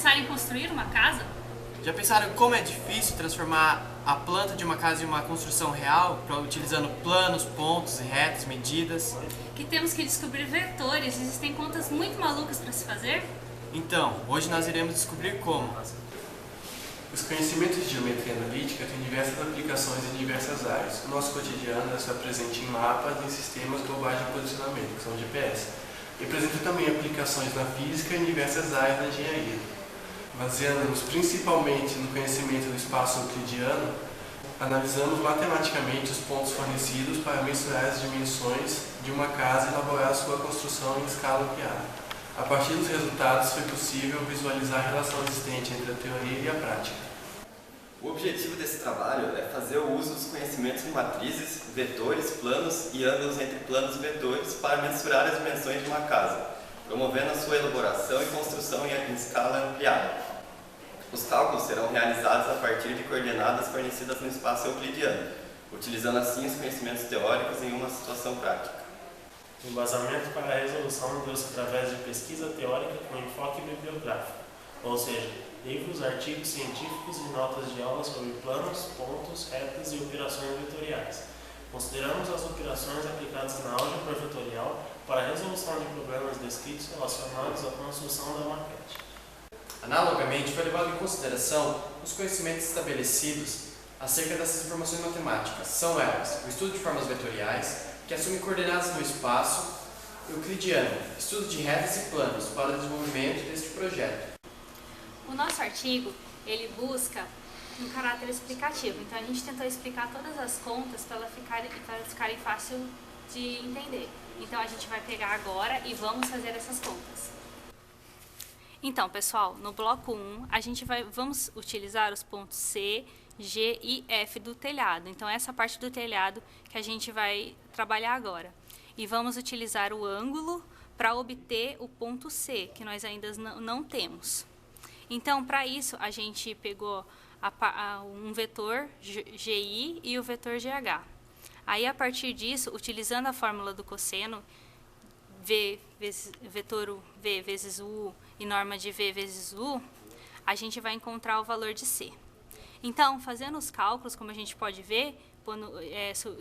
pensar em construir uma casa? Já pensaram como é difícil transformar a planta de uma casa em uma construção real, utilizando planos, pontos, retas, medidas? Que temos que descobrir vetores, existem contas muito malucas para se fazer? Então, hoje nós iremos descobrir como. Os conhecimentos de geometria analítica têm diversas aplicações em diversas áreas. O nosso cotidiano está presente em mapas e em sistemas globais de posicionamento, que são GPS. E apresenta também aplicações na física e em diversas áreas da engenharia. Baseando-nos principalmente no conhecimento do espaço euclidiano, analisamos matematicamente os pontos fornecidos para mensurar as dimensões de uma casa e elaborar sua construção em escala ampliada. A partir dos resultados, foi possível visualizar a relação existente entre a teoria e a prática. O objetivo desse trabalho é fazer o uso dos conhecimentos em matrizes, vetores, planos e ângulos entre planos e vetores para mensurar as dimensões de uma casa, promovendo a sua elaboração e construção em escala ampliada. Os cálculos serão realizados a partir de coordenadas fornecidas no espaço euclidiano, utilizando assim os conhecimentos teóricos em uma situação prática. O embasamento para a resolução deu-se através de pesquisa teórica com enfoque bibliográfico, ou seja, livros, artigos científicos e notas de aula sobre planos, pontos, retas e operações vetoriais. Consideramos as operações aplicadas na álgebra vetorial para a resolução de problemas descritos relacionados à construção da maquete. Analogamente, foi levado em consideração os conhecimentos estabelecidos acerca dessas informações matemáticas. São elas: o estudo de formas vetoriais, que assume coordenadas no espaço euclidiano, estudo de retas e planos para o desenvolvimento deste projeto. O nosso artigo, ele busca um caráter explicativo, então a gente tentou explicar todas as contas para elas ficarem fácil de entender. Então a gente vai pegar agora e vamos fazer essas contas. Então, pessoal, no bloco 1, vamos utilizar os pontos C, G e F do telhado. Então, essa parte do telhado que a gente vai trabalhar agora. E vamos utilizar o ângulo para obter o ponto C, que nós ainda não temos. Então, para isso, a gente pegou um vetor GI e o vetor GH. Aí, a partir disso, utilizando a fórmula do cosseno, vetor V vezes U e norma de V vezes U, a gente vai encontrar o valor de C. Então, fazendo os cálculos, como a gente pode ver,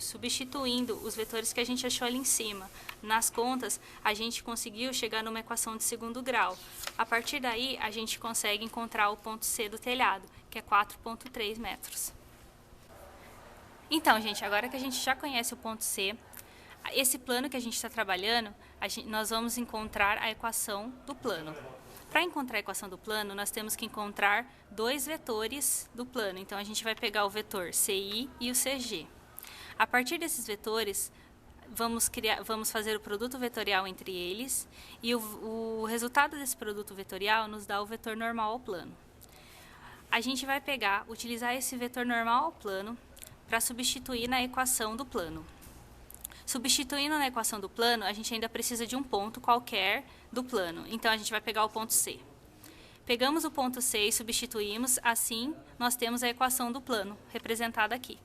substituindo os vetores que a gente achou ali em cima nas contas, a gente conseguiu chegar numa equação de segundo grau. A partir daí, a gente consegue encontrar o ponto C do telhado, que é 4,3 metros. Então, gente, agora que a gente já conhece o ponto C, esse plano que a gente está trabalhando, nós vamos encontrar a equação do plano. Para encontrar a equação do plano, nós temos que encontrar dois vetores do plano. Então, a gente vai pegar o vetor CI e o CG. A partir desses vetores, vamos fazer o produto vetorial entre eles, e o resultado desse produto vetorial nos dá o vetor normal ao plano. A gente vai utilizar esse vetor normal ao plano para substituir na equação do plano. Substituindo na equação do plano, a gente ainda precisa de um ponto qualquer do plano. Então, a gente vai pegar o ponto C. Pegamos o ponto C e substituímos, assim nós temos a equação do plano, representada aqui.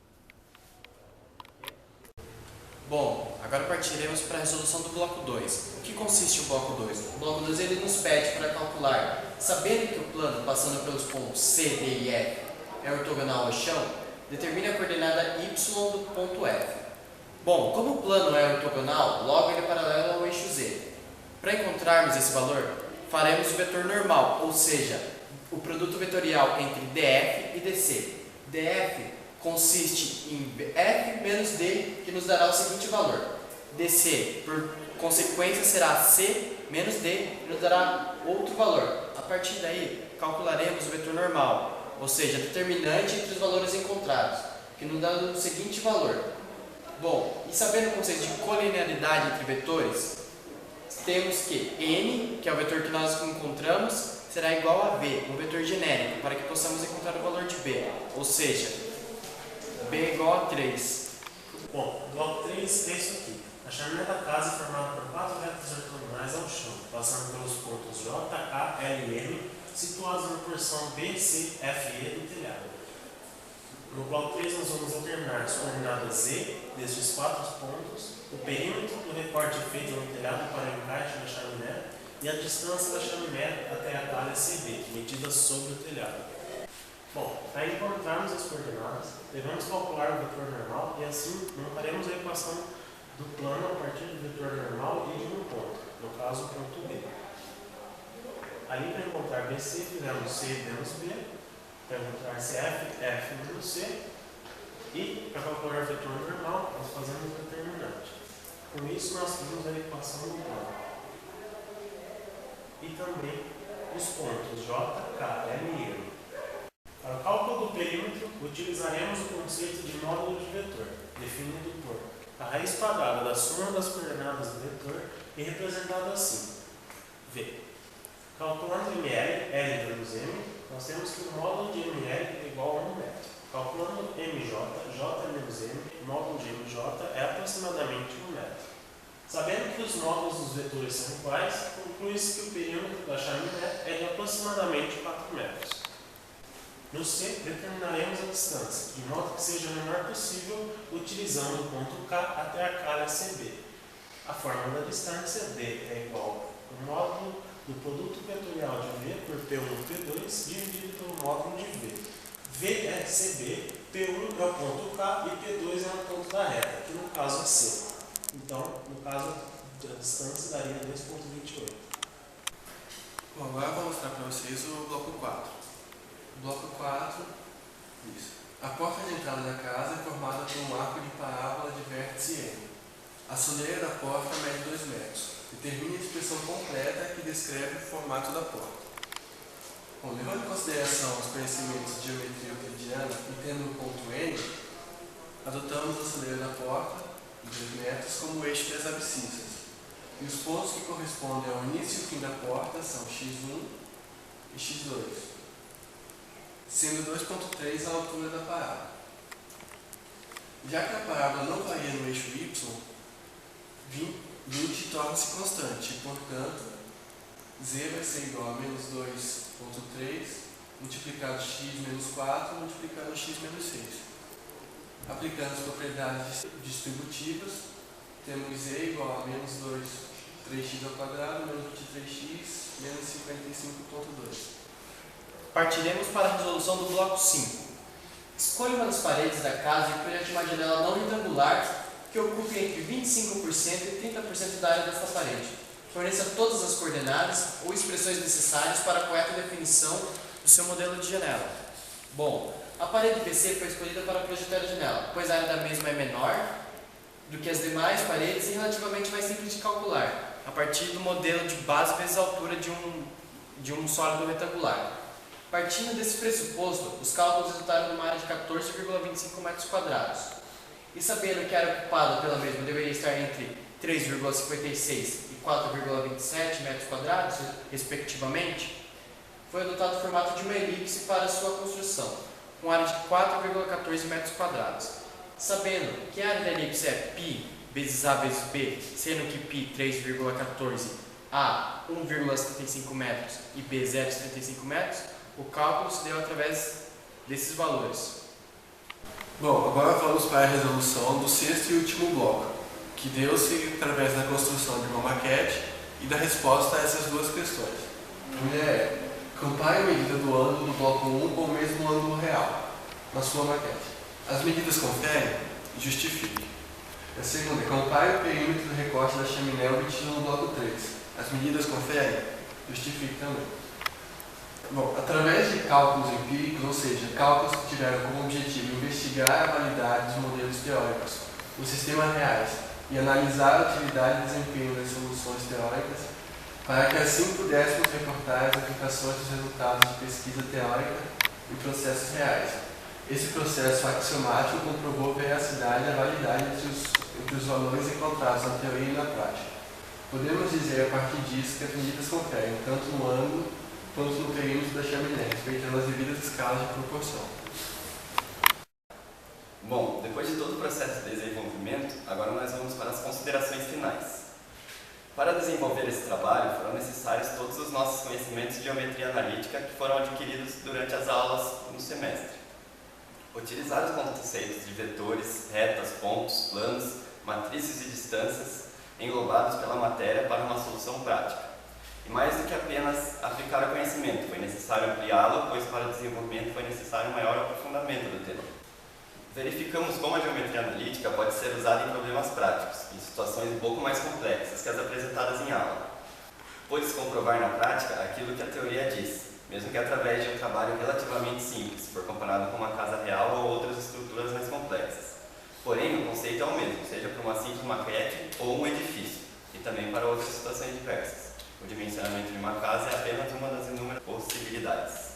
Bom, agora partiremos para a resolução do bloco 2. O que consiste o bloco 2? O bloco 2 ele nos pede para calcular, sabendo que o plano, passando pelos pontos C, D e F, é ortogonal ao chão, determine a coordenada y do ponto F. Bom, como o plano é ortogonal, logo ele é paralelo ao eixo Z. Para encontrarmos esse valor, faremos o vetor normal, ou seja, o produto vetorial entre DF e DC. DF consiste em F menos D, que nos dará o seguinte valor. DC, por consequência, será C menos D, que nos dará outro valor. A partir daí, calcularemos o vetor normal, ou seja, determinante entre os valores encontrados, que nos dá o seguinte valor. Bom, e sabendo o conceito de colinearidade entre vetores, temos que N, que é o vetor que nós encontramos, será igual a V, um vetor genérico, para que possamos encontrar o valor de B, ou seja, B é igual a 3. Bom, o bloco 3 é isso aqui. A chaminé da casa é formada por 4 retas ortogonais ao chão, passando pelos pontos J, K, L e M, situados na porção B, C, F e E do telhado. No bloco 3 nós vamos determinar as coordenadas Z destes 4 pontos, o perímetro do recorte feito no telhado para o encaixe da chaminé e a distância da chaminé até a calha CB, medida sobre o telhado. Bom, para encontrarmos as coordenadas, devemos calcular o vetor normal e assim montaremos a equação do plano a partir do vetor normal e de um ponto, no caso o ponto B. Ali, para encontrar BC, fizemos C menos B, para encontrar CF, F menos C, e para calcular o vetor normal, nós fazemos o determinante. Com isso, nós temos a equação do plano. E também os pontos J, K, L e M. Para o cálculo do perímetro, utilizaremos o conceito de módulo de vetor, definido por a raiz quadrada da soma das coordenadas do vetor e representado assim: V. Calculando ML, L menos M, nós temos que o módulo de ML é igual a 1 metro. Calculando MJ, J menos M, o módulo de MJ é aproximadamente 1 metro. Sabendo que os módulos dos vetores são iguais, conclui-se que o perímetro da chaminé é de aproximadamente 4 metros. No C, determinaremos a distância, de modo que seja o menor possível, utilizando o ponto K até a calha CB. A fórmula da distância, D, é igual ao módulo do produto vetorial de V por P1 e P2 dividido pelo módulo de V. V é CB, P1 é o ponto K e P2 é o ponto da reta, que no caso é C. Então, no caso, a distância daria 2,28. Bom, agora eu vou mostrar para vocês o bloco 4. O bloco 4, isso. A porta de entrada da casa é formada por um arco de parábola de vértice M. A soleira da porta mede 2 metros. Determine a expressão completa que descreve o formato da porta. Bom, levando em consideração os conhecimentos de geometria euclidiana e tendo o ponto N, adotamos a soleira da porta, de 2 metros, como o eixo das abscissas. E os pontos que correspondem ao início e fim da porta são x1 e x2, sendo 2,3 a altura da parábola. Já que a parábola não varia no eixo y, 20 torna-se constante, e, portanto, z vai ser igual a menos 2,3 multiplicado x menos 4 multiplicado x menos 6. Aplicando as propriedades distributivas, temos z igual a menos 3x ao quadrado menos 23x menos 55,2. Partiremos para a resolução do bloco 5. Escolha uma das paredes da casa e projete uma janela não retangular que ocupe entre 25% e 30% da área desta parede. Forneça todas as coordenadas ou expressões necessárias para a correta definição do seu modelo de janela. Bom, a parede PC foi escolhida para projetar a janela, pois a área da mesma é menor do que as demais paredes e relativamente mais simples de calcular, a partir do modelo de base vezes a altura de um sólido retangular. Partindo desse pressuposto, os cálculos resultaram numa área de 14,25 metros quadrados. E sabendo que a área ocupada pela mesma deveria estar entre 3,56 e 4,27 metros quadrados, respectivamente, foi adotado o formato de uma elipse para sua construção, com área de 4,14 metros quadrados. Sabendo que a área da elipse é π vezes a vezes b, sendo que π 3,14, a 1,75 metros e b 0,75 metros, o cálculo se deu através desses valores. Bom, agora vamos para a resolução do sexto e último bloco, que deu-se através da construção de uma maquete e da resposta a essas duas questões. A primeira é: compare a medida do ângulo do bloco 1 com o mesmo ângulo real na sua maquete. As medidas conferem e justifiquem. A segunda é: compare o perímetro do recorte da chaminé obtido no bloco 3. As medidas conferem e justifiquem também. Bom, através de cálculos empíricos, ou seja, cálculos que tiveram como objetivo investigar a validade dos modelos teóricos dos sistemas reais e analisar a utilidade e desempenho das soluções teóricas, para que assim pudéssemos reportar as aplicações dos resultados de pesquisa teórica em processos reais. Esse processo axiomático comprovou a veracidade e a validade entre os valores encontrados na teoria e na prática. Podemos dizer a partir disso que as medidas conferem tanto no ângulo quanto no perímetro da chaminé, respeitando as devidas escalas de proporção. Bom, depois de todo o processo de desenvolvimento, agora nós vamos para as considerações finais. Para desenvolver esse trabalho, foram necessários todos os nossos conhecimentos de geometria analítica que foram adquiridos durante as aulas no semestre. Utilizar os conceitos de vetores, retas, pontos, planos, matrizes e distâncias englobados pela matéria para uma solução prática. Mais do que apenas aplicar o conhecimento, foi necessário ampliá-lo, pois para o desenvolvimento foi necessário um maior aprofundamento do tema. Verificamos como a geometria analítica pode ser usada em problemas práticos, em situações um pouco mais complexas que as apresentadas em aula. Pôde-se comprovar na prática aquilo que a teoria diz, mesmo que através de um trabalho relativamente simples, se for comparado com uma casa real ou outras estruturas mais complexas. Porém, o conceito é o mesmo, seja para uma simples maquete ou um edifício, e também para outras situações diversas. O dimensionamento de uma casa é apenas uma das inúmeras possibilidades.